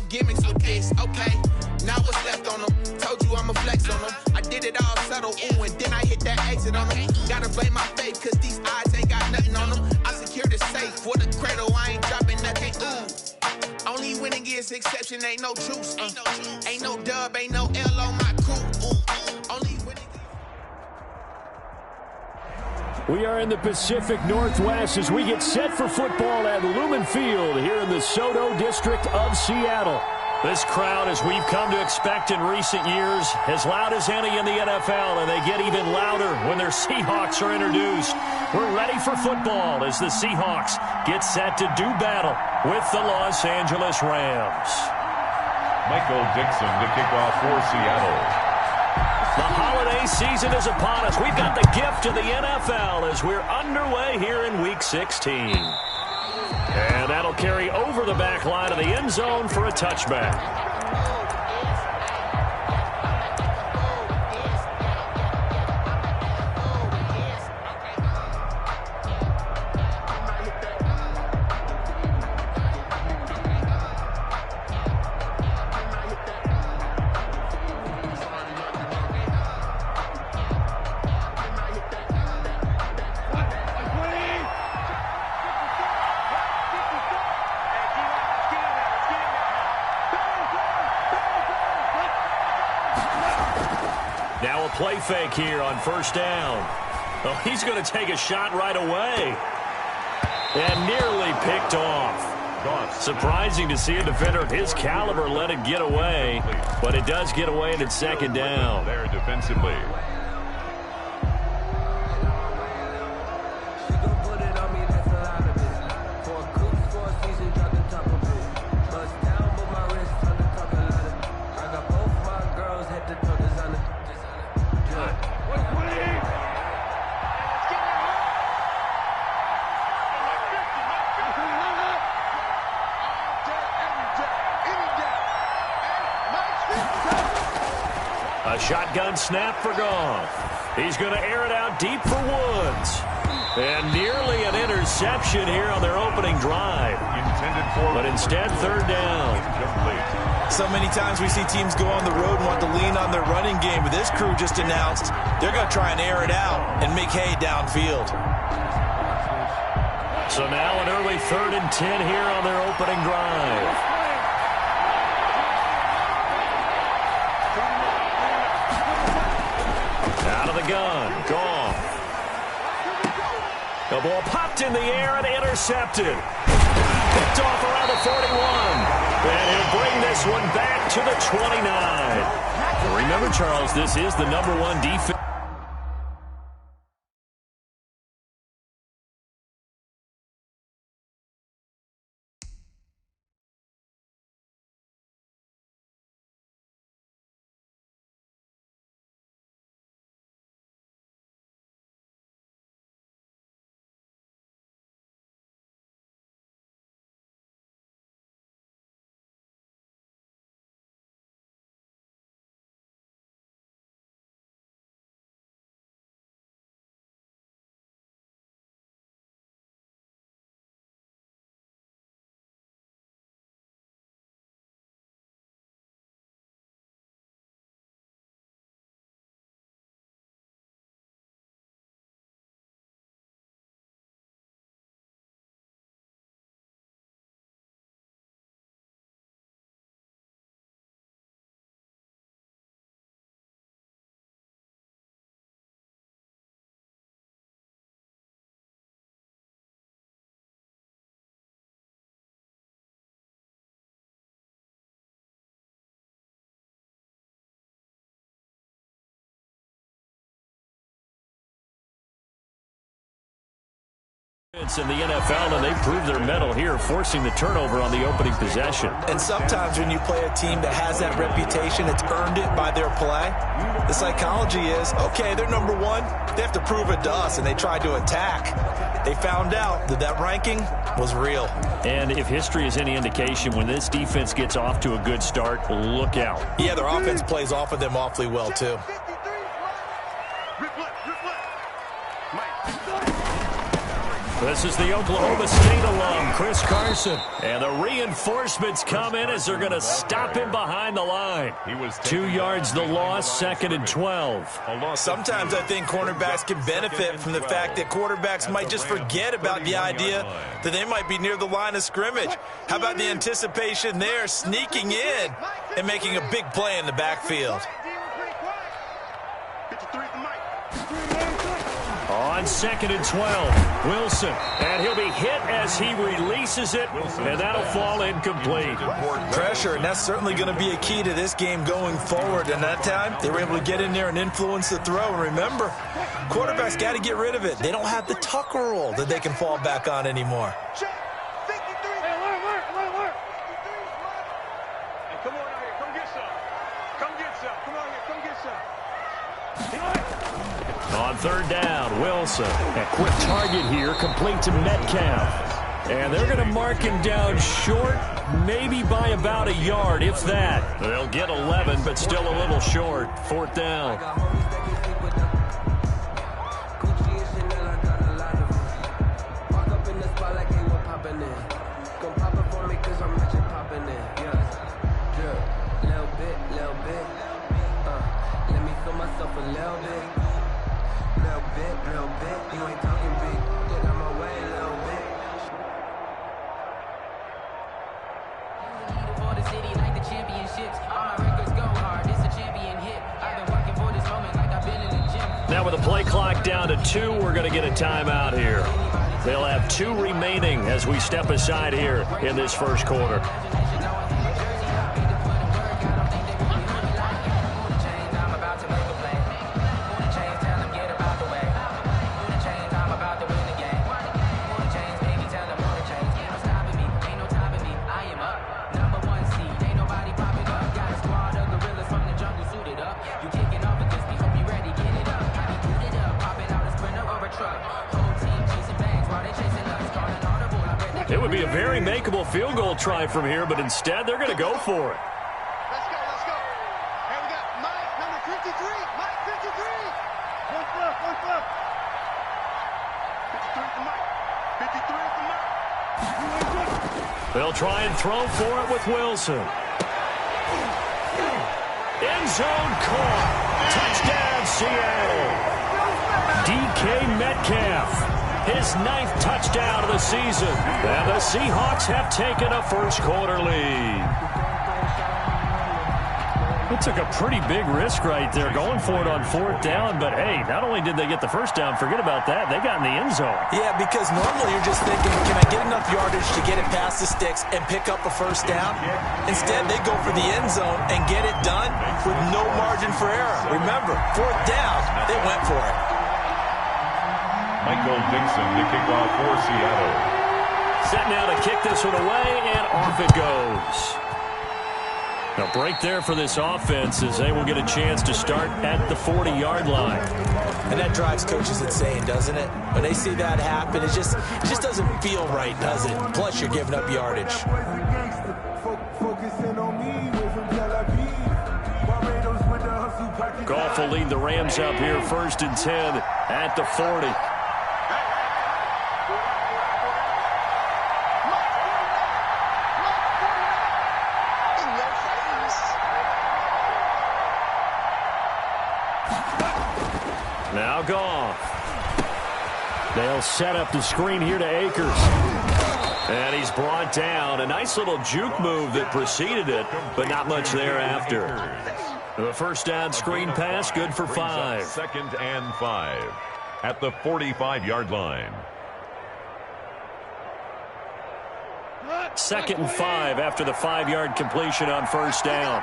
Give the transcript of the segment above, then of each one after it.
gimmicks with this, okay? Now what's left on them? Told you I'ma flex on them. I did it all subtle, ooh, and then I hit that exit on them. Gotta blame my faith, cause these eyes ain't got nothing on them. I secured the safe for the cradle, I ain't dropping nothing, ooh. Only winning is exception, ain't no truce, Ain't no dub, ain't no L on my crew, ooh. Only winning. We are in the Pacific Northwest as we get set for football at Lumen Field here in the Soto district of Seattle. This crowd, as we've come to expect in recent years, as loud as any in the NFL, and they get even louder when their Seahawks are introduced. We're ready for football as the Seahawks get set to do battle with the Los Angeles Rams. Michael Dixon to kick off for Seattle. The holiday season is upon us. We've got the gift of the NFL as we're underway here in Week 16. And that'll carry over the back line of the end zone for a touchback. Now a play fake here on first down. Oh, he's going to take a shot right away. And nearly picked off. Surprising to see a defender of his caliber let it get away. But it does get away and it's second down. There defensively. A shotgun snap for Goff. He's going to air it out deep for Woods. And nearly an interception here on their opening drive. But instead, third down. So many times we see teams go on the road and want to lean on their running game. But this crew just announced they're going to try and air it out and make hay downfield. So now an early 3rd and 10 here on their opening drive. Out of the gun, Goff. The ball popped in the air and intercepted. Picked off around the 41. And he'll bring this one back to the 29. Remember, Charles, this is the #1 defense. In the NFL, and they proved their mettle here, forcing the turnover on the opening possession. And sometimes when you play a team that has that reputation, it's earned it by their play. The psychology is, okay, they're #1. They have to prove it to us, and they tried to attack. They found out that that ranking was real. And if history is any indication, when this defense gets off to a good start, look out. Yeah, their offense plays off of them awfully well, too. This is the Oklahoma State alum, Chris Carson. And the reinforcements come in as they're going to stop him behind the line. 2 yards the loss, 2nd and 12. Sometimes I think cornerbacks can benefit from the fact that quarterbacks might just forget about the idea that they might be near the line of scrimmage. How about the anticipation there, sneaking in and making a big play in the backfield? On 2nd and 12, Wilson. And he'll be hit as he releases it, and that'll fall incomplete. Pressure, and that's certainly going to be a key to this game going forward. And that time, they were able to get in there and influence the throw. And remember, quarterbacks got to get rid of it. They don't have the tucker roll that they can fall back on anymore. On 3rd down, Wilson. A quick target here, complete to Metcalf. And they're going to mark him down short, maybe by about a yard, if that. They'll get 11, but still a little short. 4th down. Now with the play clock down to 2, we're going to get a timeout here. They'll have 2 remaining as we step aside here in this first quarter. It would be a very makeable field goal try from here, but instead they're going to go for it. Let's go, let's go. Hey, we got Mike, number 53. Mike, 53. One flip, one flip. 53 for Mike. 53 for Mike. They'll try and throw for it with Wilson. End zone caught. Touchdown, Seattle. DK Metcalf. His 9th touchdown of the season. And the Seahawks have taken a first quarter lead. It took a pretty big risk right there going for it on 4th down. But, hey, not only did they get the first down, forget about that, they got in the end zone. Yeah, because normally you're just thinking, can I get enough yardage to get it past the sticks and pick up a first down? Instead, they go for the end zone and get it done with no margin for error. Remember, 4th down, they went for it. Michael Dixon to kick off for Seattle. Set now to kick this one away, and off it goes. A break there for this offense as they will get a chance to start at the 40-yard line. And that drives coaches insane, doesn't it? When they see that happen, it just doesn't feel right, does it? Plus, you're giving up yardage. Goff will lead the Rams up here 1st and 10 at the 40. Now Goff. They'll set up the screen here to Akers. And he's brought down. A nice little juke move that preceded it, but not much thereafter. The first down screen pass, good for 5. 2nd and 5 at the 45-yard line. 2nd and 5 after the 5-yard completion on first down.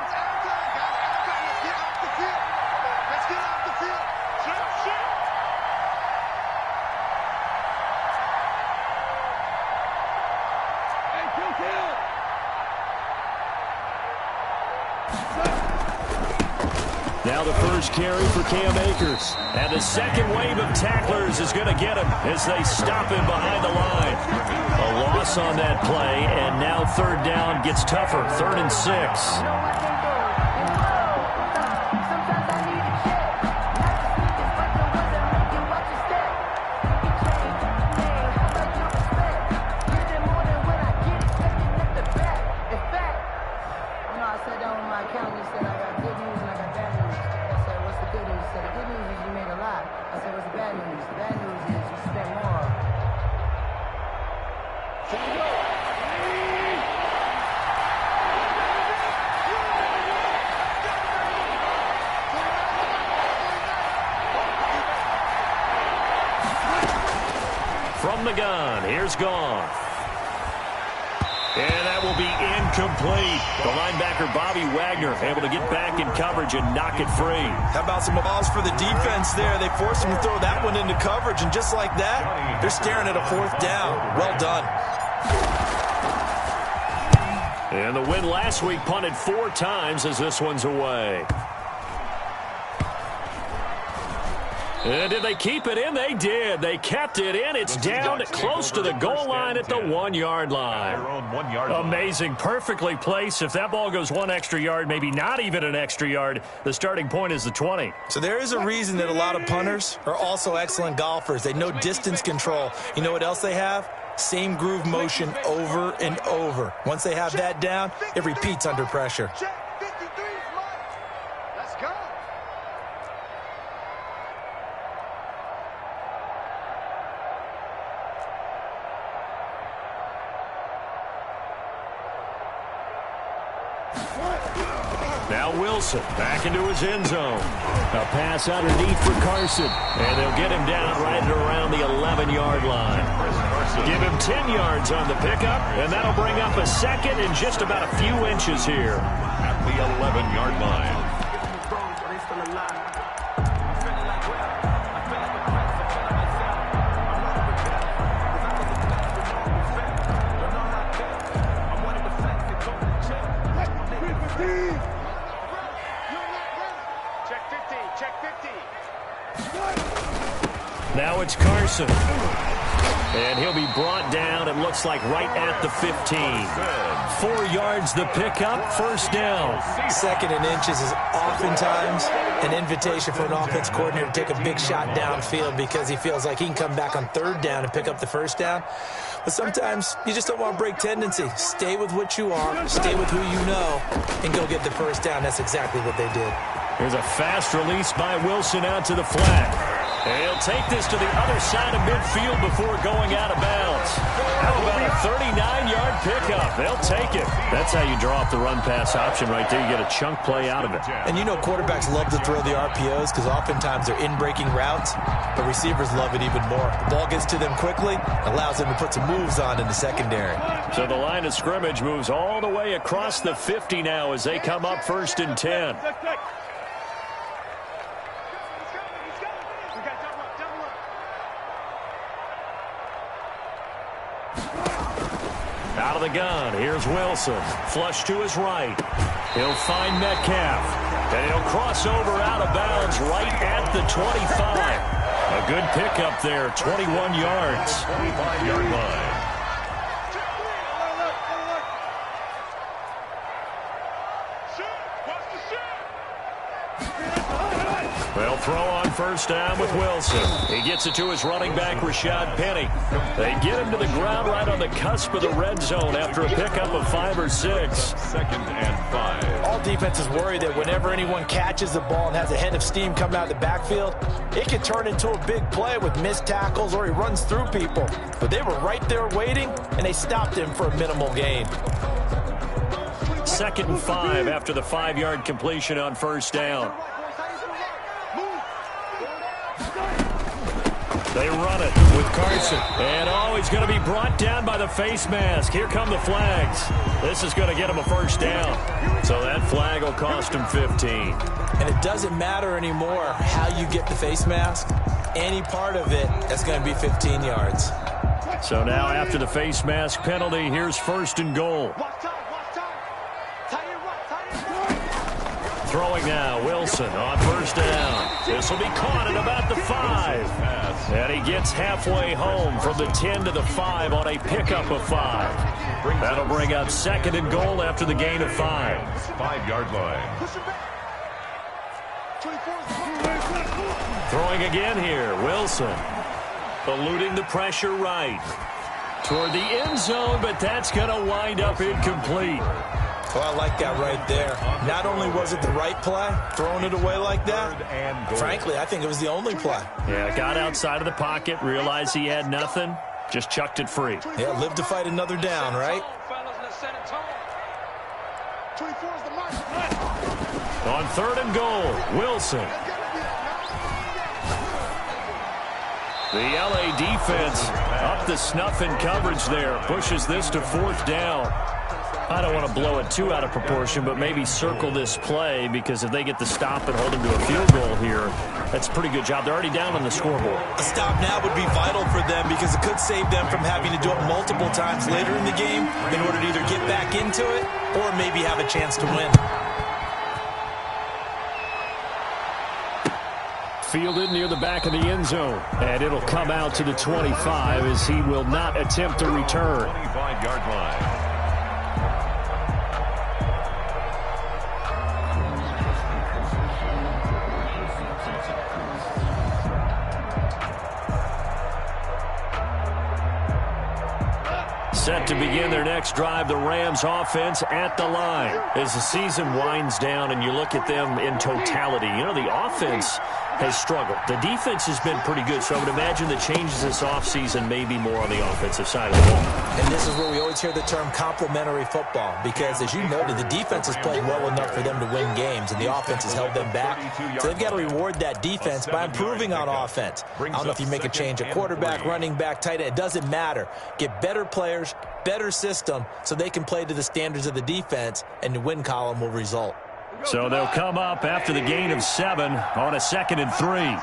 Now the first carry for Cam Akers. And the second wave of tacklers is going to get him as they stop him behind the line. A loss on that play, and now 3rd down gets tougher. 3rd and 6. sat down with my accountant and said, I got good news and I got bad news. I said, what's the good news? He said, the good news is you made a lot. I said, what's the bad news? The bad news is you spent more. From the gun, here's Goff. And that will be incomplete. The linebacker, Bobby Wagner, able to get back in coverage and knock it free. How about some balls for the defense there? They forced him to throw that one into coverage, and just like that, they're staring at a 4th down. Well done. And the win last week punted 4 times as this one's away. And did they keep it in? They did. They kept it in. It's down close to the goal line at the 1-yard line. Amazing. Perfectly placed. If that ball goes 1 extra yard, maybe not even an extra yard, the starting point is the 20. So there is a reason that a lot of punters are also excellent golfers. They know distance control. You know what else they have? Same groove motion over and over. Once they have that down, it repeats under pressure. Check 53 is mine. Let's go. Now Wilson back into his end zone. A pass underneath for Carson. And they'll get him down right around the 11-yard line. Give him 10 yards on the pickup, and that'll bring up a second in just about a few inches here. At the 11-yard line. Now it's Carson. And he'll be brought down, it looks like, right at the 15. 4 yards the pickup, 1st down. 2nd and inches is oftentimes an invitation for an offense coordinator to take a big shot downfield because he feels like he can come back on 3rd down and pick up the 1st down. But sometimes you just don't want to break tendency. Stay with what you are, stay with who you know, and go get the 1st down. That's exactly what they did. Here's a fast release by Wilson out to the flat. And he'll take this to the other side of midfield before going out of bounds. How about a 39-yard pickup? They'll take it. That's how you draw up the run-pass option right there. You get a chunk play out of it. And you know quarterbacks love to throw the RPOs because oftentimes they're in-breaking routes, but receivers love it even more. The ball gets to them quickly, allows them to put some moves on in the secondary. So the line of scrimmage moves all the way across the 50 now as they come up 1st and 10. Out of the gun, here's Wilson. Flush to his right. He'll find Metcalf. And he'll cross over out of bounds right at the 25. A good pickup there, 21 yards. 25-yard line. They'll throw on 1st down with Wilson. He gets it to his running back, Rashad Penny. They get him to the ground right on the cusp of the red zone after a pickup of 5 or 6. 2nd and 5. All defenses worry that whenever anyone catches the ball and has a head of steam coming out of the backfield, it can turn into a big play with missed tackles or he runs through people. But they were right there waiting, and they stopped him for a minimal gain. 2nd and 5 after the 5-yard completion on 1st down. They run it with Carson. And he's going to be brought down by the face mask. Here come the flags. This is going to get him a 1st down. So that flag will cost him 15. And it doesn't matter anymore how you get the face mask. Any part of it, that's going to be 15 yards. So now after the face mask penalty, here's 1st and goal. Throwing now, Wilson on 1st down. This will be caught at about the 5. And he gets halfway home from the 10 to the 5 on a pickup of 5. That'll bring up 2nd and goal after the gain of 5. 5-yard line. Throwing again here, Wilson. Eluding the pressure right. Toward the end zone, but that's going to wind up incomplete. Oh, I like that right there. Not only was it the right play, throwing it away like that, frankly, I think it was the only play. Yeah, got outside of the pocket, realized he had nothing, just chucked it free. Yeah, live to fight another down, right? On 3rd and goal, Wilson. The LA defense up the snuff in coverage there. Pushes this to 4th down. I don't want to blow it too out of proportion, but maybe circle this play, because if they get the stop and hold them to a field goal here, that's a pretty good job. They're already down on the scoreboard. A stop now would be vital for them, because it could save them from having to do it multiple times later in the game in order to either get back into it or maybe have a chance to win. Fielded near the back of the end zone, and it'll come out to the 25 as he will not attempt to return. 25-yard line. Set to begin their next drive, the Rams offense at the line. As the season winds down and you look at them in totality, you know, the offense has struggled. The defense has been pretty good, so I would imagine the changes this offseason may be more on the offensive side of the ball. And this is where we always hear the term complementary football, because as you noted, the defense has played well enough for them to win games, and the offense has held them back. So they've got to reward that defense by improving on offense. I don't know if you make a change, a quarterback, running back, tight end, it doesn't matter. Get better players, better system, so they can play to the standards of the defense, and the win column will result. So they'll come up after the gain of 7 on a 2nd and 3.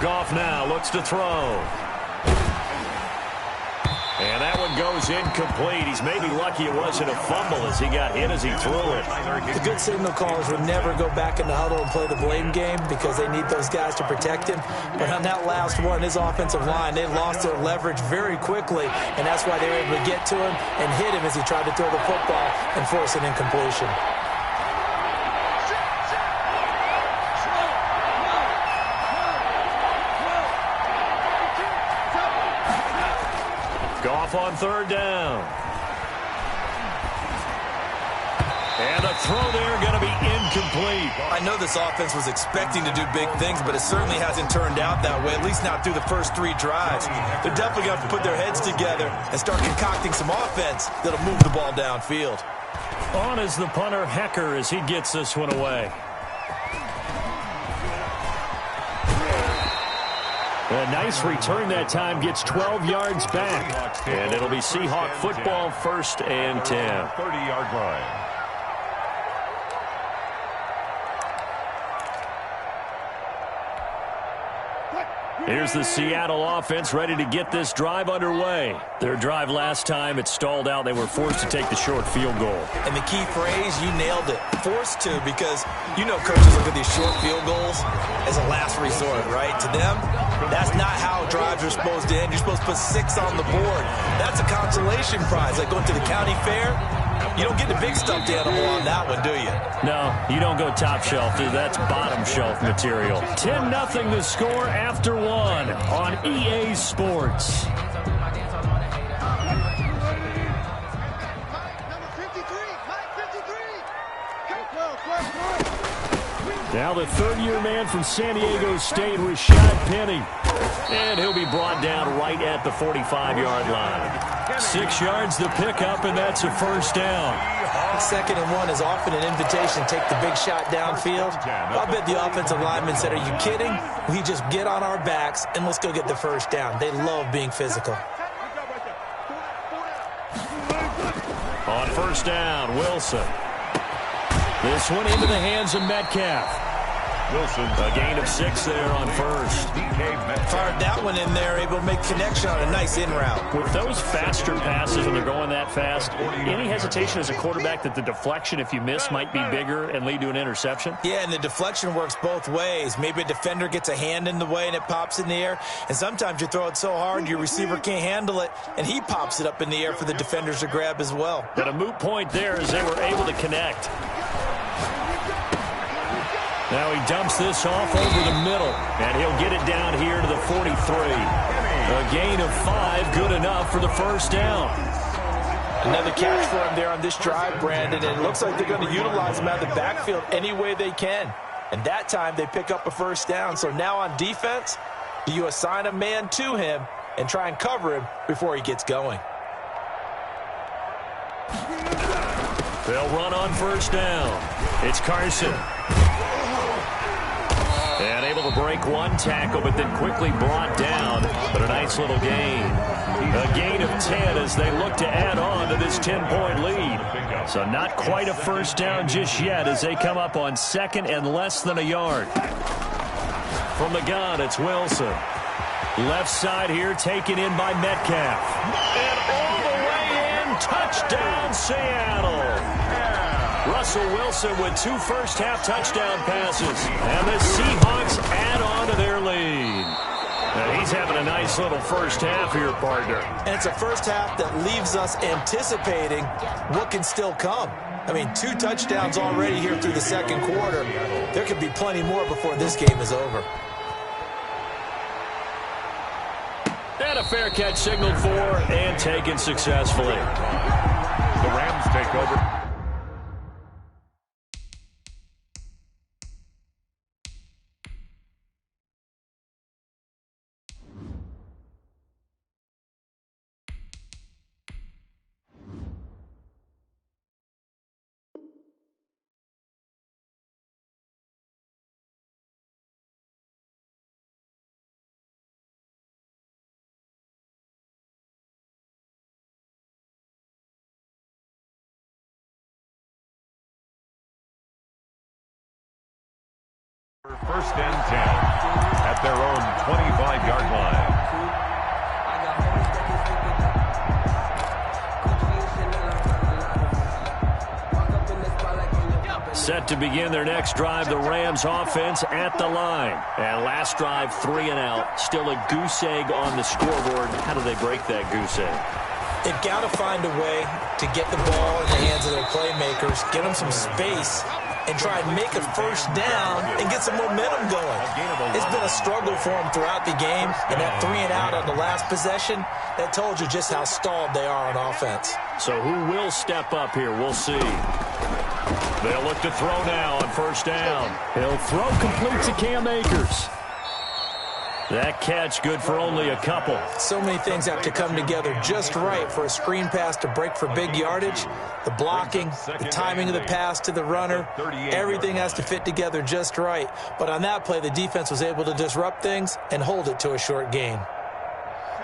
Goff now looks to throw. And that one goes incomplete. He's maybe lucky it wasn't a fumble as he got hit as he threw it. The good signal callers would never go back in the huddle and play the blame game, because they need those guys to protect him. But on that last one, his offensive line, they lost their leverage very quickly, and that's why they were able to get to him and hit him as he tried to throw the football and force an incompletion. Goff on 3rd down. And the throw there going to be incomplete. I know this offense was expecting to do big things, but it certainly hasn't turned out that way, at least not through the first 3 drives. They're definitely going to have to put their heads together and start concocting some offense that'll move the ball downfield. On is the punter, Hecker, as he gets this one away. A nice return that time, gets 12 yards back. And it'll be Seahawk football, 1st and 10. 30-yard line. Here's the Seattle offense ready to get this drive underway. Their drive last time, it stalled out. They were forced to take the short field goal. And the key phrase, you nailed it, forced to, because you know coaches look at these short field goals as a last resort, right? To them, that's not how drives are supposed to end. You're supposed to put 6 on the board. That's a consolation prize, like going to the county fair. You don't get the big stuffed animal on that one, do you? No, you don't go top shelf, dude. That's bottom shelf material. 10-0 the score after 1 on EA Sports. Now the 3rd-year man from San Diego State, Rashad Penny. And he'll be brought down right at the 45-yard line. 6 yards the pickup, and that's a 1st down. 2nd and 1 is often an invitation to take the big shot downfield. I bet the offensive lineman said, are you kidding? We just get on our backs and let's go get the 1st down. They love being physical. On 1st down, Wilson. This one into the hands of Metcalf. Wilson, a gain of 6 there on 1st. Fired that one in there, able to make connection on a nice in route. With those faster passes when they're going that fast, any hesitation as a quarterback that the deflection, if you miss, might be bigger and lead to an interception? Yeah, and the deflection works both ways. Maybe a defender gets a hand in the way and it pops in the air, and sometimes you throw it so hard your receiver can't handle it, and he pops it up in the air for the defenders to grab as well. But a moot point there as they were able to connect. Now he dumps this off over the middle, and he'll get it down here to the 43. A gain of 5, good enough for the first down. Another catch for him there on this drive, Brandon, and it looks like they're going to utilize him out of the backfield any way they can. And that time they pick up a first down. So now on defense, do you assign a man to him and try and cover him before he gets going? They'll run on first down. It's Carson. And able to break one tackle, but then quickly brought down. But a nice little gain. A gain of 10 as they look to add on to this 10-point lead. So not quite a first down just yet as they come up on second and less than a yard. From the gun, it's Wilson. Left side here taken in by Metcalf. And all the way in, touchdown Seattle. Russell Wilson with 2 first-half touchdown passes. And the Seahawks add on to their lead. Now he's having a nice little first half here, partner. And it's a first half that leaves us anticipating what can still come. I mean, 2 touchdowns already here through the second quarter. There could be plenty more before this game is over. And a fair catch signaled for and taken successfully. The Rams take over. First and 10 at their own 25-yard line. Set to begin their next drive, the Rams offense at the line. And last drive, 3 and out. Still a goose egg on the scoreboard. How do they break that goose egg? They've got to find a way to get the ball in the hands of their playmakers, get them some space, and try and make a first down and get some momentum going. It's been a struggle for them throughout the game, and that 3 and out on the last possession, that told you just how stalled they are on offense. So who will step up here? We'll see. They'll look to throw now on first down. He'll throw complete to Cam Akers. That catch good for only a couple. So many things have to come together just right for a screen pass to break for big yardage. The blocking, the timing of the pass to the runner, everything has to fit together just right. But on that play, the defense was able to disrupt things and hold it to a short gain.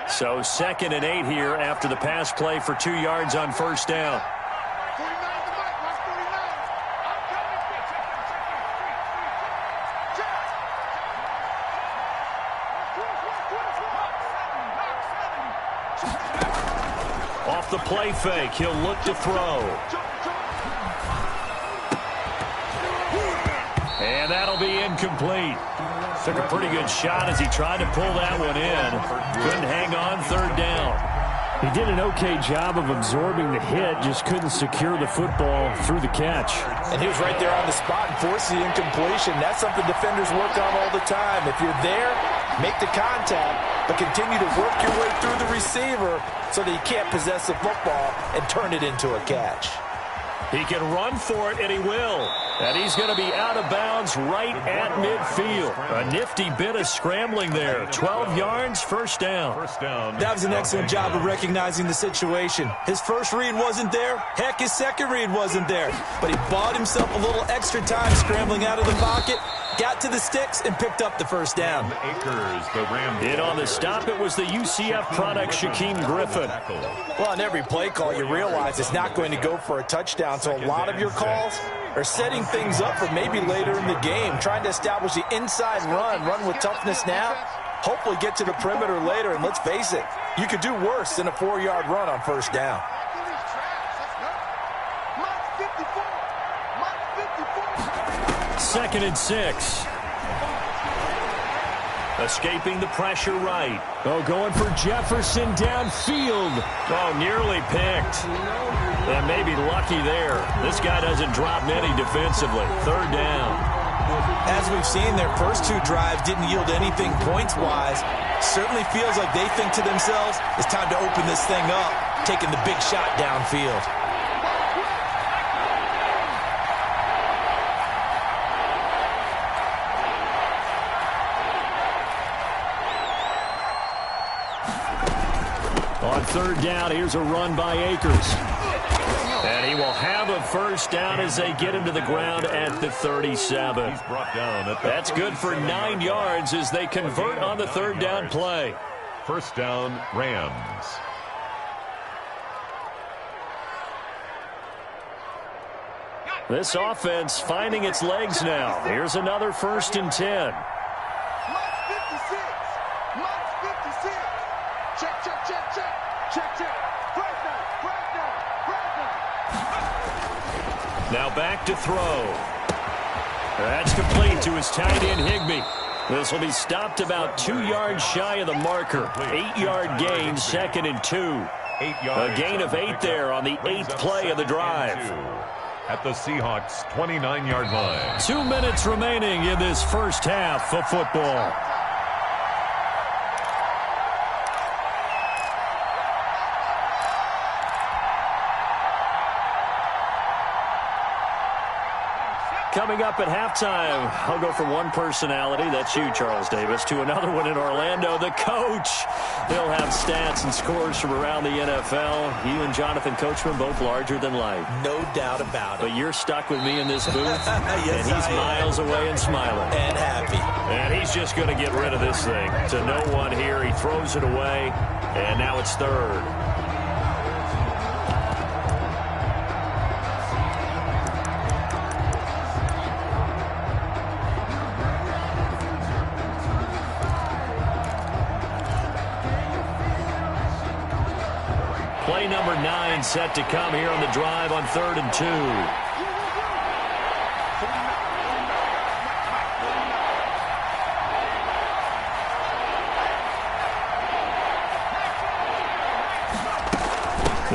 So 2nd and 8 here after the pass play for 2 yards on first down. Off the play fake, he'll look to throw. And that'll be incomplete. Took a pretty good shot as he tried to pull that one in. Couldn't hang on, 3rd down. He did an okay job of absorbing the hit, just couldn't secure the football through the catch. And he was right there on the spot and forced the incompletion. That's something defenders work on all the time. If you're there, make the contact, but continue to work your way through the receiver so that you can't possess the football and turn it into a catch. He can run for it, and he will. And he's going to be out of bounds right at midfield. A nifty bit of scrambling there. 12 yards, first down. That was an excellent job of recognizing the situation. His first read wasn't there. Heck, his second read wasn't there. But he bought himself a little extra time scrambling out of the pocket, got to the sticks, and picked up the first down. And on the stop, it was the UCF product, Shaquem Griffin. Well, on every play call, you realize it's not going to go for a touchdown, so a lot of your calls are setting things up for maybe later in the game, trying to establish the inside run with toughness now, hopefully get to the perimeter later, and let's face it, you could do worse than a 4-yard run on first down. Second and 6. Escaping the pressure right. Oh, going for Jefferson downfield. Oh, nearly picked. And maybe lucky there. This guy doesn't drop many defensively. 3rd down. we've seen, their first two drives didn't yield anything points-wise. Certainly feels like they think to themselves, it's time to open this thing up, taking the big shot downfield. On third down, here's a run by Akers. And he will have a first down as they get him to the ground at the 37. He's brought down at the That's good for 9 yards as they convert on the third down play. First down, Rams. This offense finding its legs now. Here's another 1st and 10. Mark 56. Mark 56. Check, check, check, check. Check, check. First down. First down. First down. Now back to throw. That's complete to his tight end, Higbee. This will be stopped about 2 yards shy of the marker. 8-yard gain, 2nd and 2. 8 yards. A gain of 8 there on the 8th play of the drive. At the Seahawks' 29-yard line. 2 minutes remaining in this first half of football. Coming up at halftime, I'll go from one personality, that's you, Charles Davis, to another one in Orlando, the coach. He'll have stats and scores from around the NFL. You and Jonathan Coachman, both larger than life. No doubt about it. But you're stuck with me in this booth, Yes, and he's miles away and smiling. And happy. And he's just going to get rid of this thing. To no one here, he throws it away, and now it's third. Play number 9 set to come here on the drive on 3rd and 2.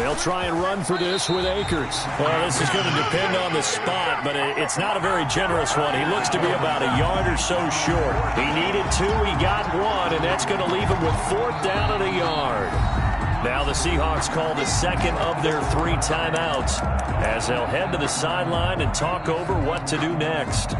They'll try and run for this with Akers. Well, this is going to depend on the spot, but it's not a very generous one. He looks to be about a yard or so short. He needed 2, he got 1, and that's going to leave him with 4th down and a yard. Now the Seahawks call the second of their 3 timeouts as they'll head to the sideline and talk over what to do next.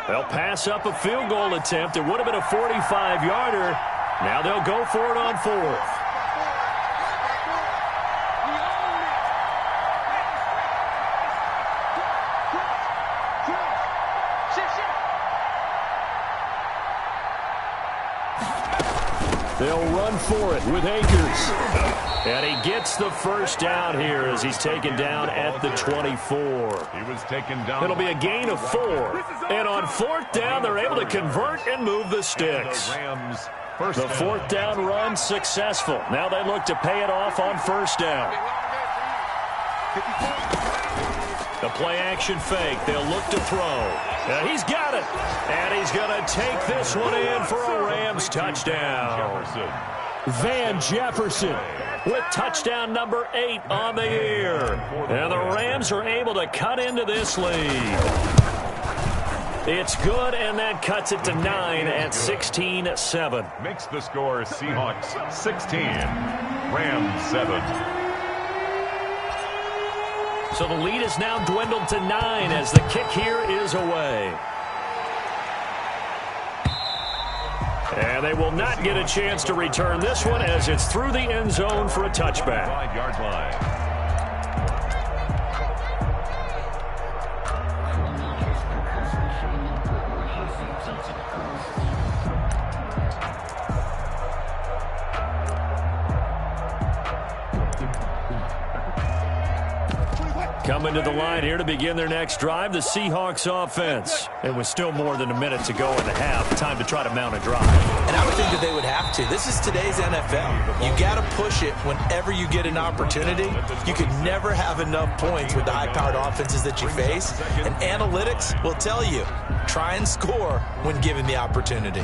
They'll pass up a field goal attempt. It would have been a 45-yarder. Now they'll go for it on 4th. They'll run for it with Akers. And he gets the first down here as he's taken down at the 24. He was taken down. It'll be a gain of 4. And on 4th down, they're able to convert and move the sticks. The 4th down run successful. Now they look to pay it off on 1st down. The play action fake. They'll look to throw. And he's got it. And he's going to take this one in for a Rams touchdown. Van Jefferson with touchdown number 8 on the year. And the Rams are able to cut into this lead. It's good, and that cuts it to 9 at 16-7. Makes the score Seahawks 16, Rams 7. So the lead is now dwindled to 9 as the kick here is away. And they will not get a chance to return this one as it's through the end zone for a touchback. 5-yard line. Coming to the line here to begin their next drive, the Seahawks offense. It was still more than a minute to go in the half. Time to try to mount a drive. And I would think that they would have to. This is today's NFL. You got to push it whenever you get an opportunity. You can never have enough points with the high-powered offenses that you face. And analytics will tell you, try and score when given the opportunity.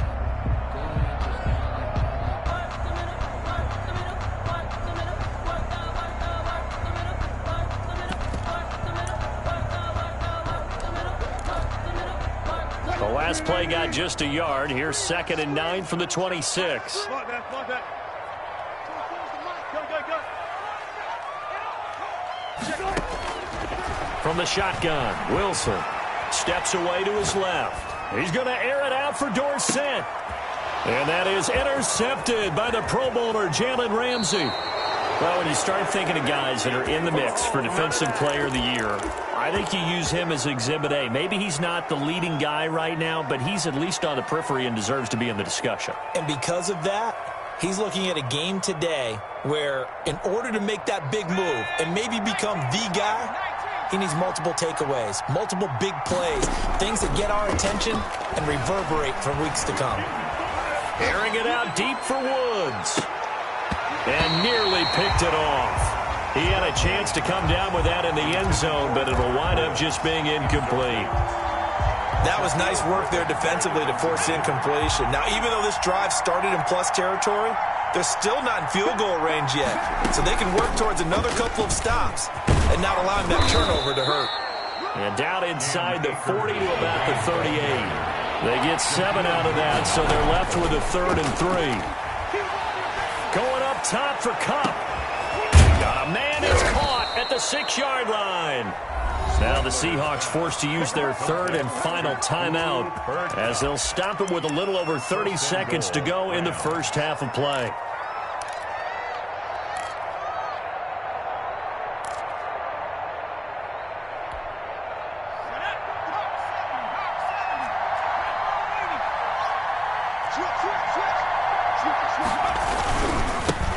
The last play got just a yard. Here's 2nd and 9 from the 26. From the shotgun, Wilson steps away to his left. He's going to air it out for Dorsett. And that is intercepted by the Pro Bowler, Jalen Ramsey. Well, when you start thinking of guys that are in the mix for Defensive Player of the Year, I think you use him as Exhibit A. Maybe he's not the leading guy right now, but he's at least on the periphery and deserves to be in the discussion. And because of that, he's looking at a game today where in order to make that big move and maybe become the guy, he needs multiple takeaways, multiple big plays, things that get our attention and reverberate for weeks to come. Airing it out deep for Woods. And nearly picked it off. He had a chance to come down with that in the end zone, but it'll wind up just being incomplete. That was nice work there defensively to force incompletion. Now, even though this drive started in plus territory, they're still not in field goal range yet. So they can work towards another couple of stops and not allowing that turnover to hurt. And down inside the 40 to about the 38. They get 7 out of that, so they're left with a 3rd and 3. Going up top for Kupp. Got a man is caught at the 6-yard line. Now the Seahawks forced to use their 3rd and final timeout as they'll stop it with a little over 30 seconds to go in the first half of play.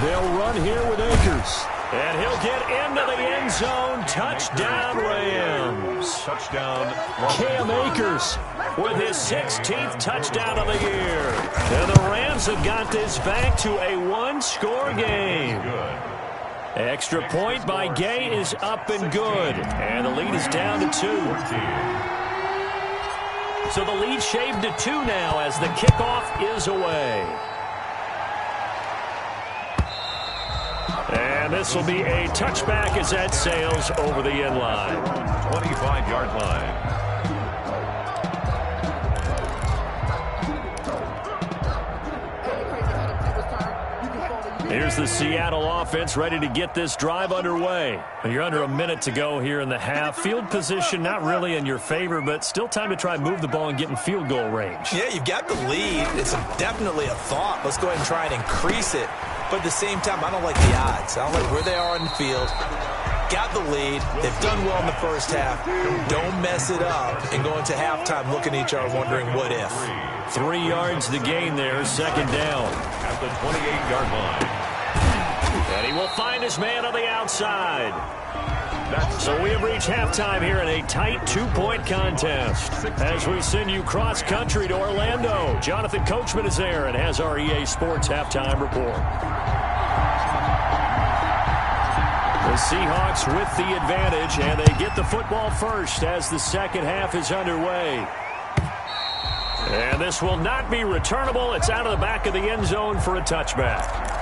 They'll run here with Akers. And he'll get into the end zone. Touchdown, Rams. Touchdown. Cam Akers with his 16th touchdown of the year. And the Rams have got this back to a 1-score game. Extra point by Gay is up and good. And the lead is down to 2. So the lead shaved to 2 now as the kickoff is away. And this will be a touchback as that sails over the end line. 25-yard line. Here's the Seattle offense ready to get this drive underway. You're under a minute to go here in the half. Field position not really in your favor, but still time to try and move the ball and get in field goal range. Yeah, you've got the lead. It's definitely a thought. Let's go ahead and try and increase it. But at the same time, I don't like the odds. I don't like where they are on the field. Got the lead. They've done well in the first half. Don't mess it up and go into halftime looking at each other wondering what if. 3 yards to gain there, 2nd down. At the 28-yard line. And he will find his man on the outside. So we have reached halftime here in a tight 2-point contest. As we send you cross-country to Orlando, Jonathan Coachman is there and has our EA Sports halftime report. The Seahawks with the advantage, and they get the football first as the second half is underway. And this will not be returnable. It's out of the back of the end zone for a touchback.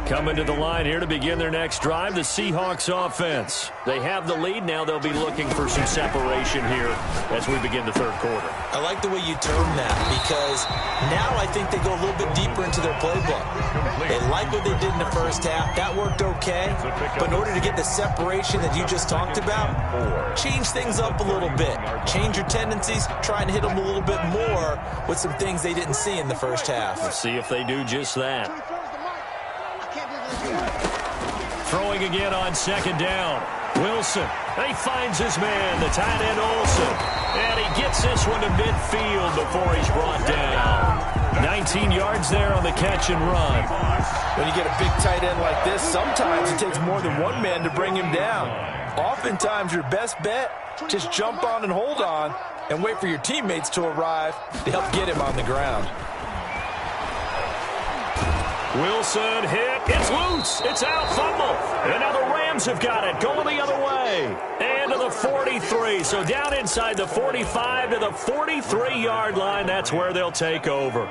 Coming to the line here to begin their next drive, the Seahawks offense. They have the lead. Now they'll be looking for some separation here as we begin the third quarter. I like the way you term that because now I think they go a little bit deeper into their playbook. They like what they did in the first half. That worked okay. But in order to get the separation that you just talked about, change things up a little bit. Change your tendencies. Try and hit them a little bit more with some things they didn't see in the first half. Let's see if they do just that. Throwing again on second down. Wilson. He finds his man, the tight end Olsen. And he gets this one to midfield before he's brought down. 19 yards there on the catch and run. When you get a big tight end like this, sometimes it takes more than one man to bring him down. Oftentimes your best bet, just jump on and hold on and wait for your teammates to arrive to help get him on the ground. Wilson hit. It's loose. It's out. Fumble. And now the Rams have got it. Going the other way. And to the 43. So down inside the 45 to the 43-yard line. That's where they'll take over.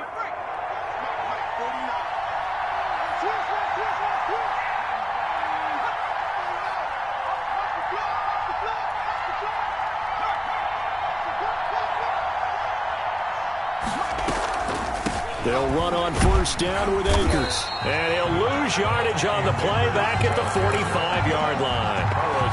They'll run on first down with Akers. And he'll lose yardage on the play back at the 45-yard line.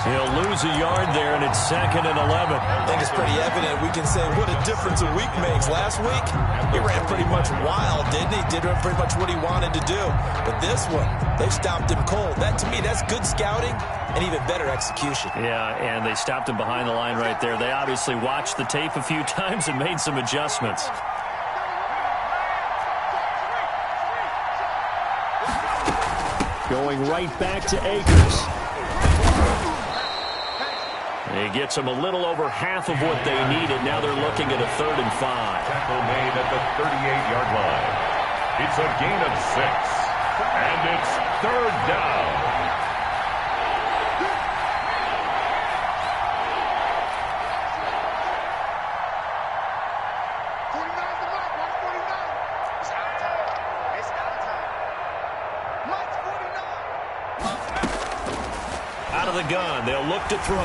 He'll lose a yard there, and it's 2nd and 11. I think it's pretty evident. We can say what a difference a week makes. Last week, he ran pretty much wild, didn't he? Did pretty much what he wanted to do. But this one, they stopped him cold. That, to me, that's good scouting and even better execution. Yeah, and they stopped him behind the line right there. They obviously watched the tape a few times and made some adjustments. Going right back to Akers. He gets them a little over half of what they needed. Now they're looking at a 3rd and 5. Tackle made at the 38-yard line. It's a gain of 6. And it's 3rd down. The gun. They'll look to throw.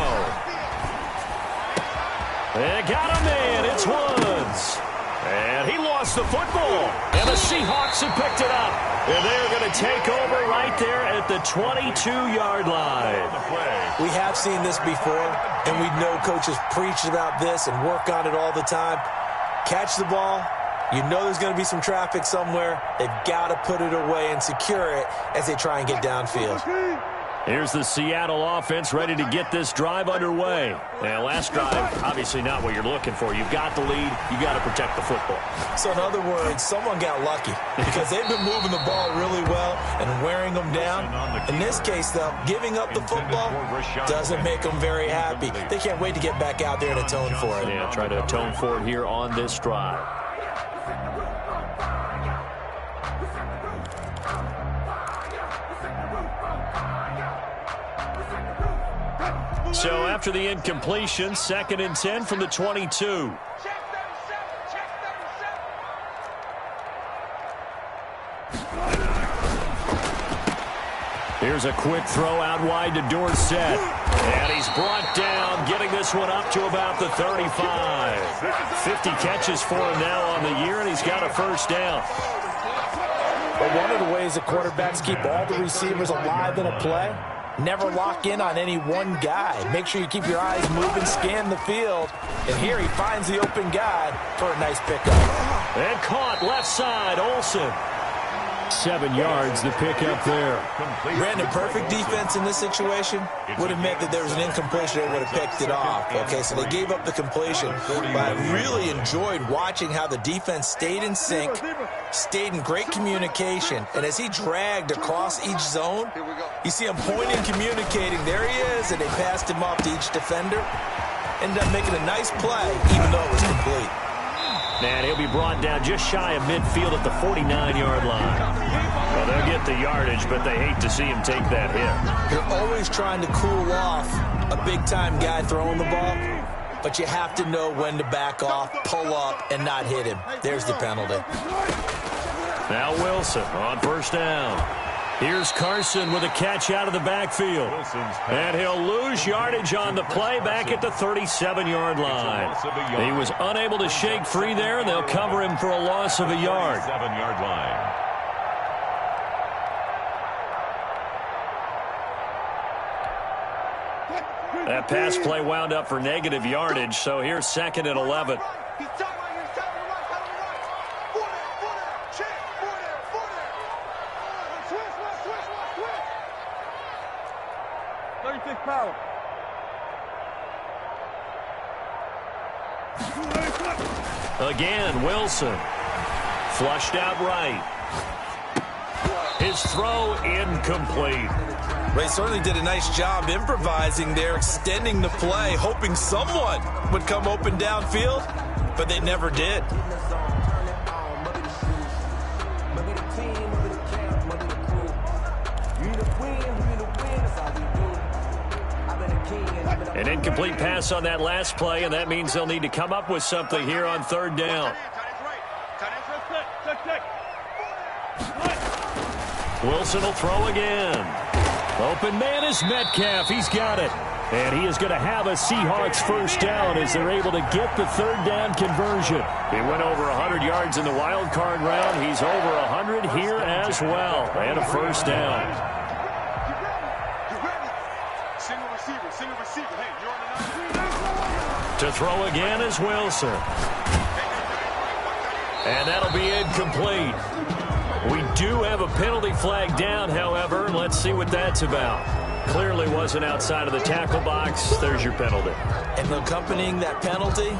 They got him in. It's Woods. And he lost the football. And the Seahawks have picked it up. And they're going to take over right there at the 22-yard line. We have seen this before, and we know coaches preach about this and work on it all the time. Catch the ball. You know there's going to be some traffic somewhere. They've got to put it away and secure it as they try and get downfield. Here's the Seattle offense ready to get this drive underway. And last drive, obviously not what you're looking for. You've got the lead. You've got to protect the football. So in other words, someone got lucky because they've been moving the ball really well and wearing them down. In this case, though, giving up the football doesn't make them very happy. They can't wait to get back out there and atone for it. Yeah, try to atone for it here on this drive. So after the incompletion, 2nd and 10 from the 22. Here's a quick throw out wide to Dorsett. And he's brought down, getting this one up to about the 35. 50 catches for him now on the year, and he's got a 1st down. But one of the ways the quarterbacks keep all the receivers alive in a play, never lock in on any one guy. Make sure you keep your eyes moving, scan the field. And here he finds the open guy for a nice pickup. And caught left side, Olsen. 7 yards, the pickup there. Brandon, perfect defense in this situation would have meant that there was an incompletion. They would have picked it off. Okay, so they gave up the completion. But I really enjoyed watching how the defense stayed in sync, stayed in great communication. And as he dragged across each zone, you see him pointing, communicating. There he is, and they passed him off to each defender. Ended up making a nice play, even though it was complete. And he'll be brought down just shy of midfield at the 49-yard line. Well, they'll get the yardage, but they hate to see him take that hit. You're always trying to cool off a big-time guy throwing the ball, but you have to know when to back off, pull up, and not hit him. There's the penalty. Now Wilson on 1st down. Here's Carson with a catch out of the backfield. And he'll lose yardage on the play back at the 37-yard line. He was unable to shake free there, and they'll cover him for a loss of a yard. 7-yard line. That pass play wound up for negative yardage, so here's 2nd and 11. 36 power. Again, Wilson. Flushed out right. His throw incomplete. Ray certainly did a nice job improvising there, extending the play, hoping someone would come open downfield, but they never did. An incomplete pass on that last play, and that means they'll need to come up with something here on third down. Wilson will throw again. Open man is Metcalf. He's got it. And he is going to have a Seahawks first down as they're able to get the third down conversion. He went over 100 yards in the wild card round. He's over 100 here as well. And a first down. To throw again is Wilson. And that'll be incomplete. We do have a penalty flag down, however. Let's see what that's about. Clearly wasn't outside of the tackle box. There's your penalty. And accompanying that penalty,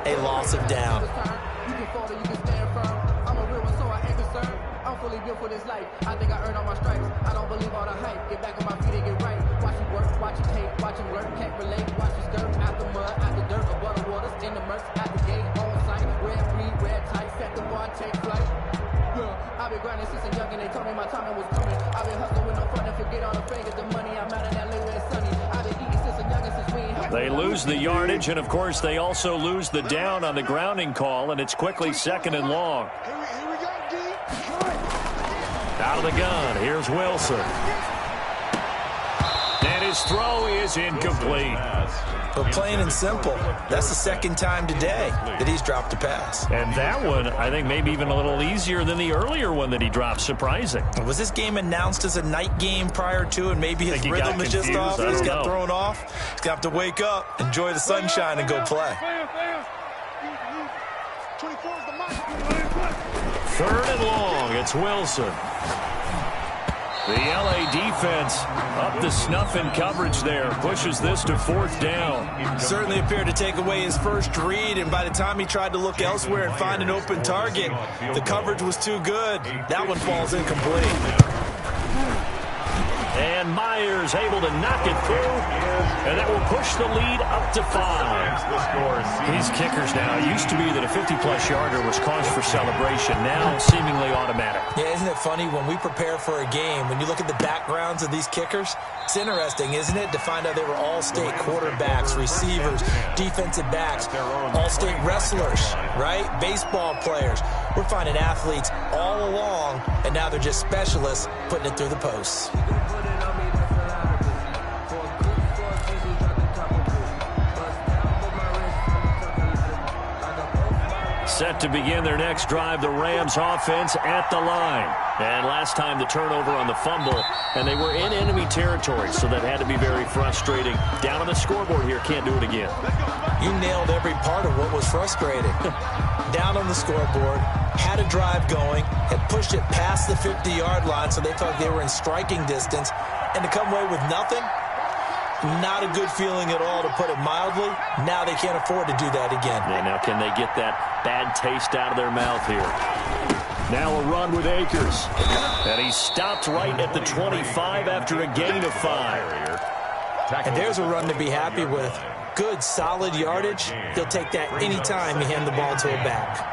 a loss of down. You can fall or you can stand firm. I'm a real one, so I ain't concerned. I'm fully built for this life. I think I earned all my stripes. I don't believe all the hype. Get back on my feet and get right. Watch it work, watch it tape, watch it work. Can't relate, watch it stir. Out the mud, out the dirt, above the waters, in the murks, at the gate, on sight. Red, bleed, red, tight, set the bar, take flight. I've been grinding since a young and they told me my timing was coming. I've been hustling with no fun and forget all the fingers, the money. I'm out of that little and sunny. I've been eating since a young and since we ain't. They lose the yardage, and of course they also lose the down on the grounding call, and it's quickly second and long. Here we go, D. Out of the gun, here's Wilson. And his throw is incomplete. But plain and simple, that's the second time today that he's dropped a pass. And that one, I think, maybe even a little easier than the earlier one that he dropped. Surprising. Was this game announced as a night game prior to, and maybe his rhythm is just off? He's got thrown off. He's got to wake up, enjoy the sunshine, and go play. Third and long, it's Wilson. The LA defense up to snuff in coverage there. Pushes this to fourth down. Certainly appeared to take away his first read, and by the time he tried to look elsewhere and find an open target, the coverage was too good. That one falls incomplete. And Myers able to knock it through, and that will push the lead up to 5. These kickers now, it used to be that a 50-plus yarder was cause for celebration. Now seemingly automatic. Yeah, isn't it funny when we prepare for a game, when you look at the backgrounds of these kickers, it's interesting, isn't it, to find out they were all-state quarterbacks, receivers, defensive backs, all-state wrestlers, right? Baseball players. We're finding athletes all along, and now they're just specialists putting it through the posts. Set to begin their next drive, the Rams offense at the line. And last time the turnover on the fumble, and they were in enemy territory, so that had to be very frustrating. Down on the scoreboard here, can't do it again. You nailed every part of what was frustrating. Down on the scoreboard, had a drive going, had pushed it past the 50-yard line, so they thought they were in striking distance, and to come away with nothing, not a good feeling at all, to put it mildly. Now they can't afford to do that again. Yeah, now can they get that bad taste out of their mouth here? Now a run with Akers. And he stopped right at the 25 after a gain of 5. And there's a run to be happy with. Good, solid yardage. He'll take that anytime you hand the ball to a back.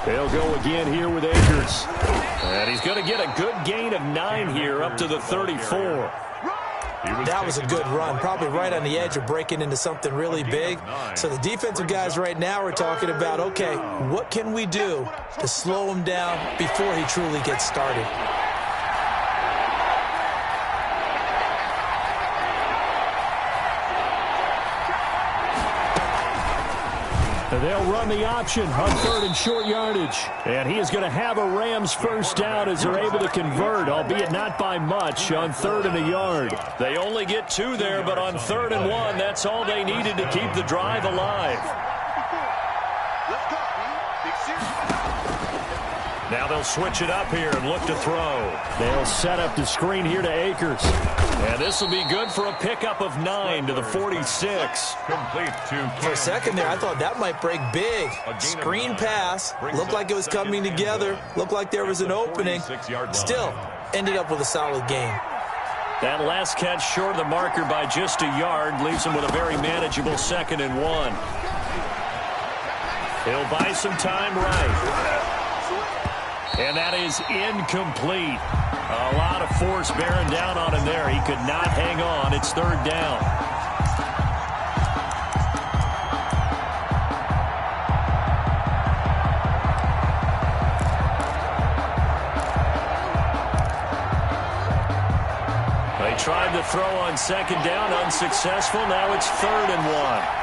They'll go again here with Akers. And he's going to get a good gain of 9 here up to the 34. That was a good run, probably right on the edge of breaking into something really big. So the defensive guys right now are talking about, okay, what can we do to slow him down before he truly gets started? And they'll run the option on 3rd and short yardage. And he is going to have a Rams first down as they're able to convert, albeit not by much, on 3rd and a yard. They only get 2 there, but on 3rd and 1, that's all they needed to keep the drive alive. Now they'll switch it up here and look to throw. They'll set up the screen here to Akers. And this will be good for a pickup of 9 to the 46. Complete to For a second there, I thought that might break big. Screen pass. Looked like it was coming together. Looked like there was an opening. Still, ended up with a solid gain. That last catch short of the marker by just a yard leaves him with a very manageable 2nd and 1. He'll buy some time right. And that is incomplete. A lot of force bearing down on him there. He could not hang on. It's 3rd down. They tried to throw on 2nd down, unsuccessful. Now it's 3rd and 1.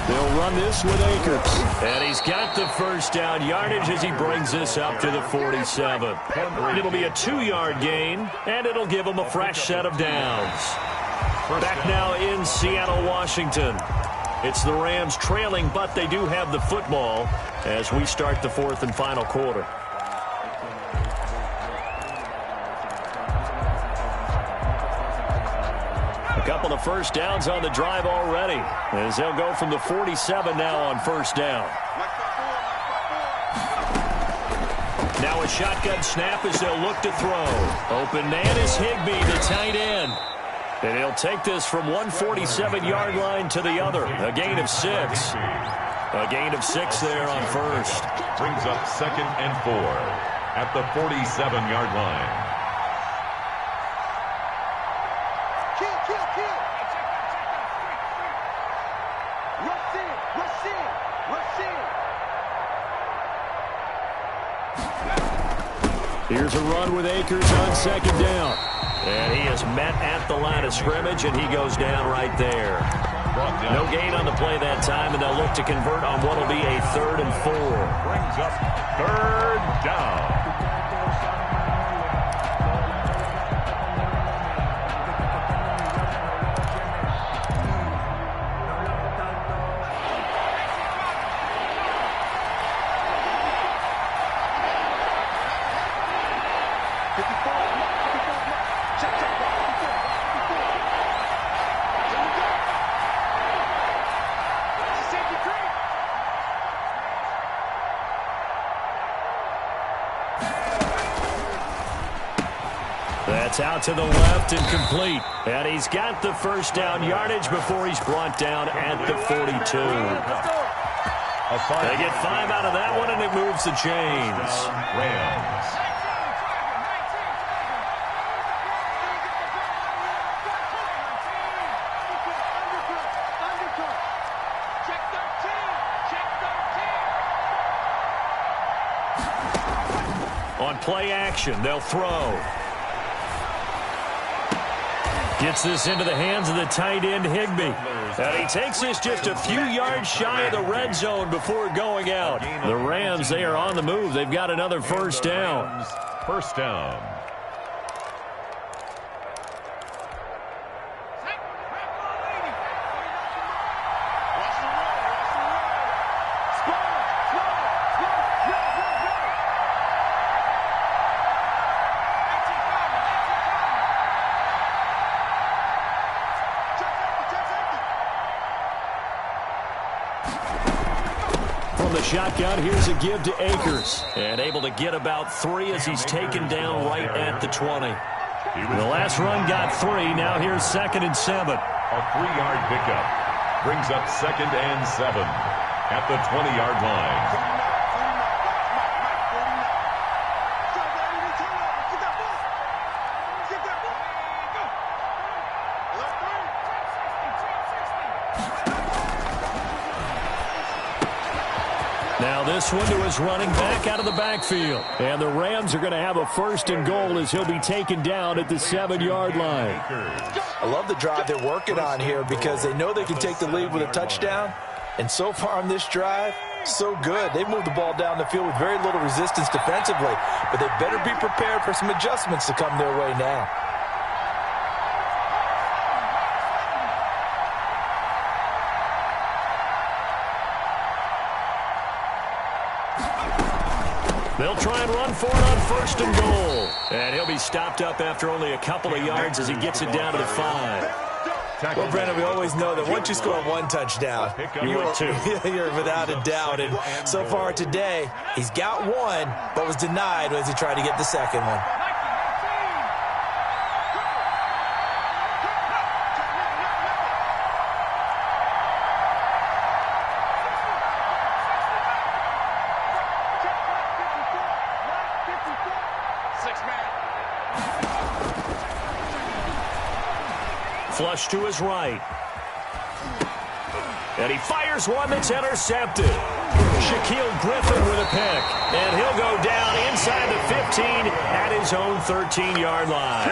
They'll run this with Akers. And he's got the first down yardage as he brings this up to the 47. It'll be a 2-yard gain, and it'll give him a fresh set of downs. Back now in Seattle, Washington. It's the Rams trailing, but they do have the football as we start the 4th and final quarter. A couple of first downs on the drive already, as they'll go from the 47 now on first down. Now a shotgun snap as they'll look to throw. Open man is Higbee, the tight end. And he'll take this from 147-yard line to the other. A gain of 6. A gain of 6 there on first. Brings up 2nd and 4 at the 47-yard line. Here's a run with Akers on 2nd down. And he is met at the line of scrimmage, and he goes down right there. No gain on the play that time, and they'll look to convert on what will be a 3rd and 4. Brings up 3rd down. That's out to the left and complete. And he's got the first down yardage before he's brought down at the 42. They get 5 out of that one, and it moves the chains. Rams. On play action, they'll throw. Gets this into the hands of the tight end, Higbee. And he takes this just a few yards shy of the red zone before going out. The Rams, they are on the move. They've got another first down. First down. Shotgun, here's a give to Akers. And able to get about 3 as he's taken down right at the 20. The last run got 3. Now here's 2nd and 7. A 3-yard pickup. Brings up 2nd and 7 at the 20-yard line. Now this one to his running back out of the backfield. And the Rams are going to have a 1st and goal as he'll be taken down at the 7-yard line. I love the drive they're working on here because they know they can take the lead with a touchdown, And so far on this drive, so good. They've moved the ball down the field with very little resistance defensively, but they better be prepared for some adjustments to come their way now. They'll try and run for it on 1st and goal. And he'll be stopped up after only a couple of yards as he gets it down to the 5. Well, Brandon, we always know that once you score one touchdown, you're without a doubt. And so far today, he's got one, but was denied as he tried to get the second one. Flush to his right. And he fires one that's intercepted. Shaquille Griffin with a pick. And he'll go down inside the 15 at his own 13-yard line.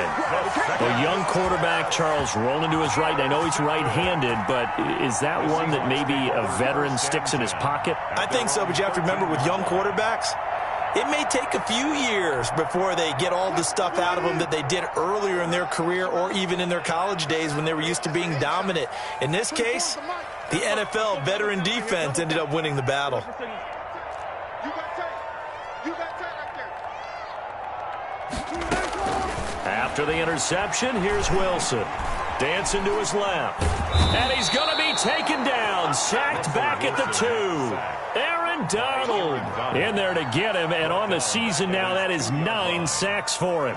A young quarterback, Charles, rolling to his right. I know he's right-handed, but is that one that maybe a veteran sticks in his pocket? I think so, but you have to remember with young quarterbacks, it may take a few years before they get all the stuff out of them that they did earlier in their career or even in their college days when they were used to being dominant. In this case, the NFL veteran defense ended up winning the battle. After the interception, here's Wilson. Dancing to his left. And he's going to be taken down. Sacked back at the 2. Aaron Donald in there to get him. And on the season now, that is 9 sacks for him.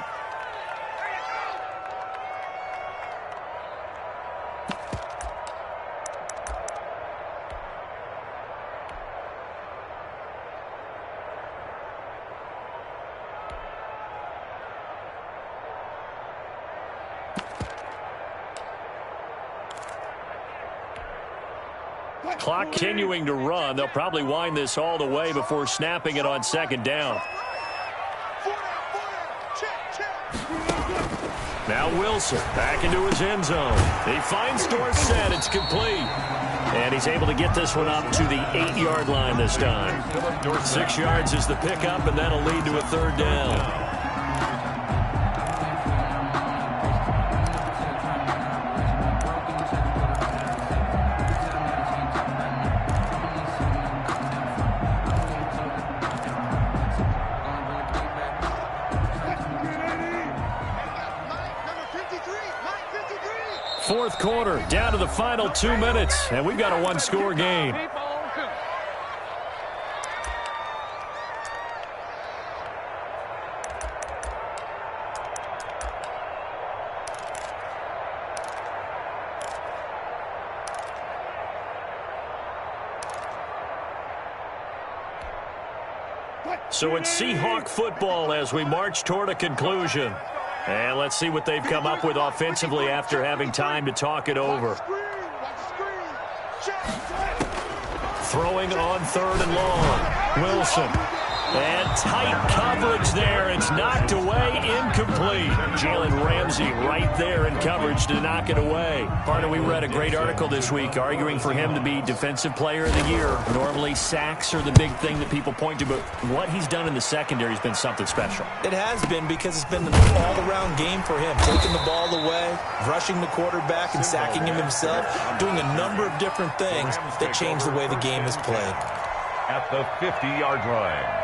Clock continuing to run. They'll probably wind this all the way before snapping it on 2nd down. Now Wilson back into his end zone. He finds Dorsett. It's complete. And he's able to get this one up to the 8-yard line this time. 6 yards is the pickup, and that'll lead to a 3rd down. Fourth quarter, down to the final 2 minutes, and we've got a one-score game. So it's Seahawk football as we march toward a conclusion. And let's see what they've come up with offensively after having time to talk it over. Throwing on 3rd and long. Wilson. And tight coverage there. It's knocked away, incomplete. Jalen Ramsey right there in coverage to knock it away. Partner, we read a great article this week arguing for him to be Defensive Player of the Year. Normally, sacks are the big thing that people point to, but what he's done in the secondary has been something special. It has been because it's been an all-around game for him. Taking the ball away, rushing the quarterback, and sacking him himself, doing a number of different things that change the way the game is played. At the 50-yard line.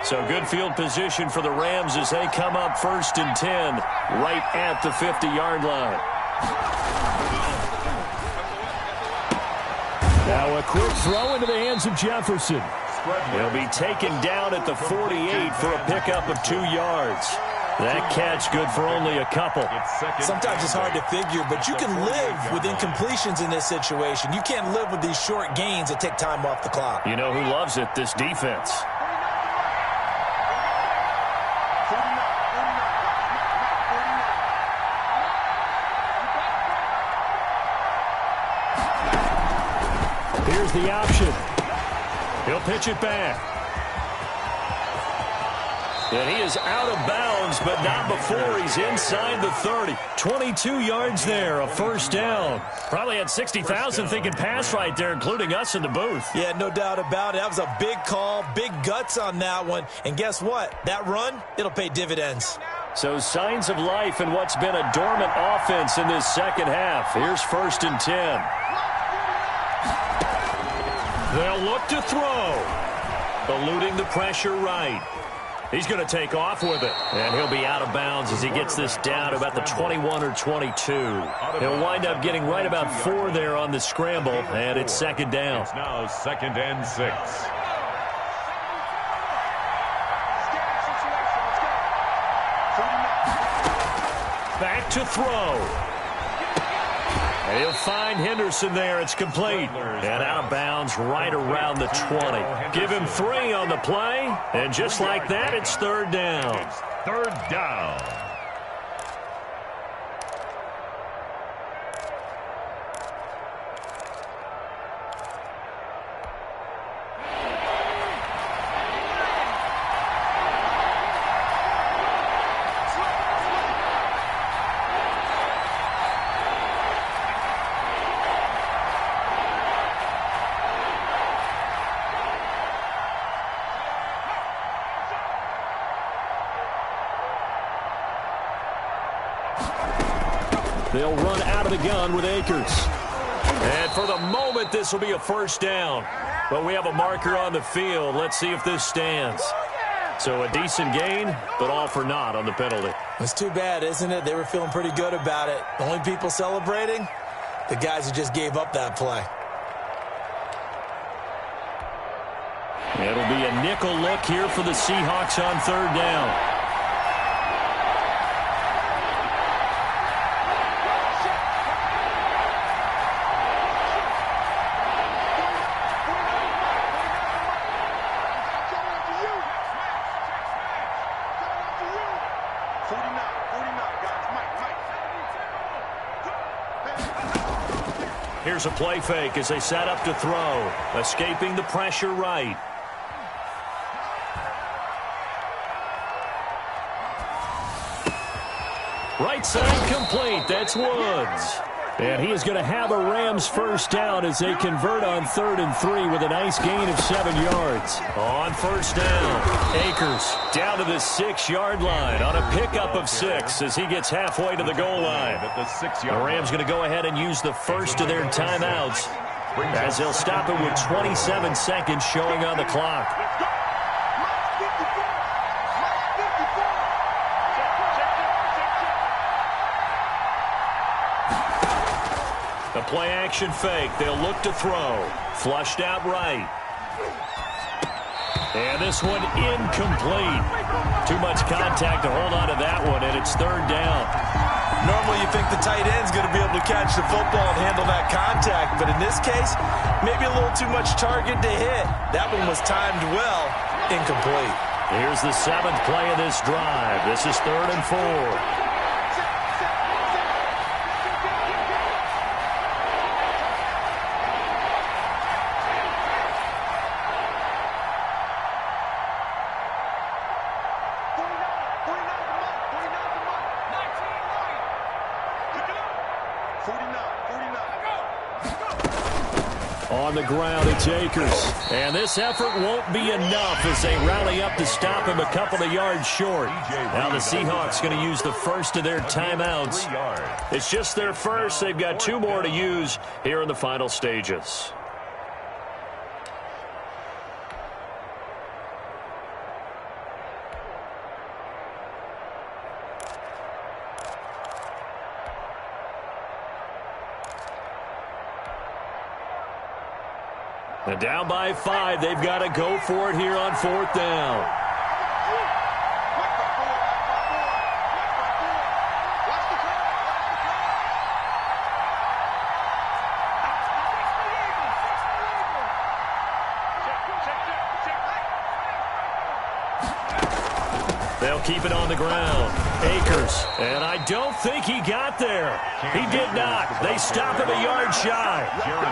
So good field position for the Rams as they come up 1st and 10 right at the 50-yard line. Now a quick throw into the hands of Jefferson. He'll be taken down at the 48 for a pickup of 2 yards. That catch good for only a couple. Sometimes it's hard to figure, but you can live with incompletions in this situation. You can't live with these short gains that take time off the clock. You know who loves it? This defense. Here's the option. He'll pitch it back. And he is out of bounds, but not before he's inside the 30. 22 yards there, a first down. Probably had 60,000 thinking pass right there, including us in the booth. Yeah, no doubt about it. That was a big call, big guts on that one. And guess what? That run, it'll pay dividends. So signs of life in what's been a dormant offense in this second half. Here's 1st and 10. They'll look to throw. Eluding the pressure right. He's going to take off with it. And he'll be out of bounds as he gets this down about the 21 or 22. He'll wind up getting right about 4 there on the scramble, and it's 2nd down. It's now 2nd and 6. Back to throw. He'll find Henderson there. It's complete. And out of bounds right around the 20. Give him 3 on the play. And just like that, it's 3rd down. 3rd down. They'll run out of the gun with Akers. And for the moment, this will be a 1st down. But we have a marker on the field. Let's see if this stands. So a decent gain, but all for naught on the penalty. It's too bad, isn't it? They were feeling pretty good about it. The only people celebrating, the guys who just gave up that play. It'll be a nickel look here for the Seahawks on 3rd down. Here's a play fake as they set up to throw. Escaping the pressure right. Right side complete. That's Woods. And he is going to have a Rams 1st down as they convert on 3rd and 3 with a nice gain of 7 yards. On 1st down, Akers down to the 6-yard line on a pickup of 6 as he gets halfway to the goal line. The Rams going to go ahead and use the first of their timeouts as they'll stop it with 27 seconds showing on the clock. The play-action fake. They'll look to throw. Flushed out right. And this one incomplete. Too much contact to hold on to that one, and it's 3rd down. Normally you think the tight end's going to be able to catch the football and handle that contact, but in this case, maybe a little too much target to hit. That one was timed well. Incomplete. Here's the 7th play of this drive. This is 3rd and 4. On the ground, it's Akers. And this effort won't be enough as they rally up to stop him a couple of yards short. Now the Seahawks going to use the first of their timeouts. It's just their first. They've got 2 more to use here in the final stages. And down by 5, they've got to go for it here on 4th down. They'll keep it on the ground. Akers. And I don't think he got there. He did not. They stop him a yard shy.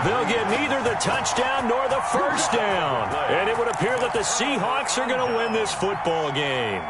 They'll get neither the touchdown nor the 1st down. And it would appear that the Seahawks are going to win this football game.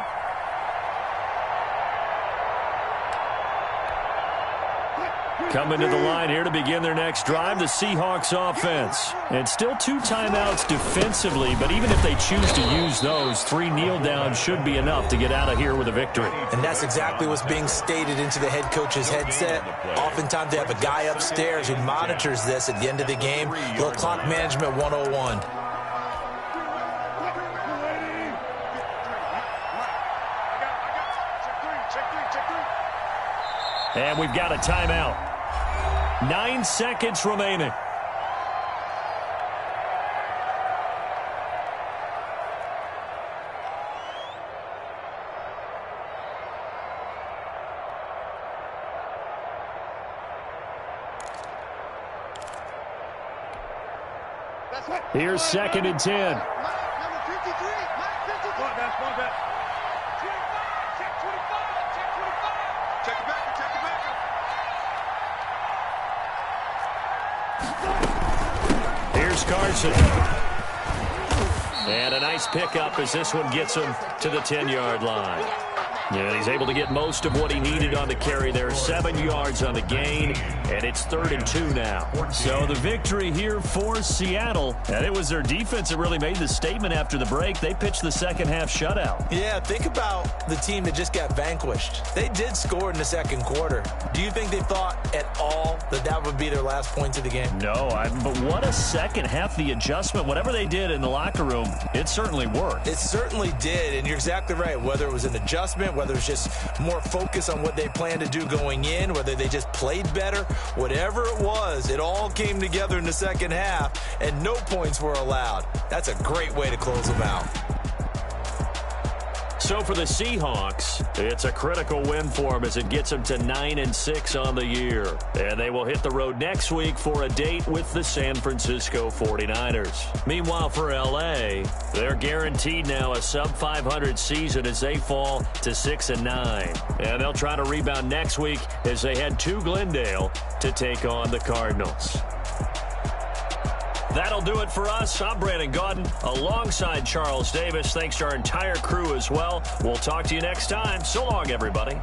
Coming to the line here to begin their next drive, the Seahawks offense. And still 2 timeouts defensively, but even if they choose to use those, 3 kneel downs should be enough to get out of here with a victory. And that's exactly what's being stated into the head coach's headset. Oftentimes they have a guy upstairs who monitors this at the end of the game. Little clock management 101. And we've got a timeout. 9 seconds remaining. Here's 2nd and 10. Here's Carson. And a nice pickup as this one gets him to the 10-yard line. And he's able to get most of what he needed on the carry there. 7 yards on the gain, and it's 3rd and 2 now. So the victory here for Seattle, and it was their defense that really made the statement after the break. They pitched the second-half shutout. Yeah, think about the team that just got vanquished. They did score in the second quarter. Do you think they thought at all that that would be their last points of the game? No, but what a second half. The adjustment, whatever they did in the locker room, it certainly worked. It certainly did, and you're exactly right. Whether it was an adjustment, whether it's just more focus on what they planned to do going in, whether they just played better, whatever it was, it all came together in the second half, and no points were allowed. That's a great way to close them out. So for the Seahawks, it's a critical win for them as it gets them to 9-6 on the year. And they will hit the road next week for a date with the San Francisco 49ers. Meanwhile, for L.A., they're guaranteed now a sub-500 season as they fall to 6-9. And they'll try to rebound next week as they head to Glendale to take on the Cardinals. That'll do it for us. I'm Brandon Gaudin alongside Charles Davis. Thanks to our entire crew as well. We'll talk to you next time. So long, everybody.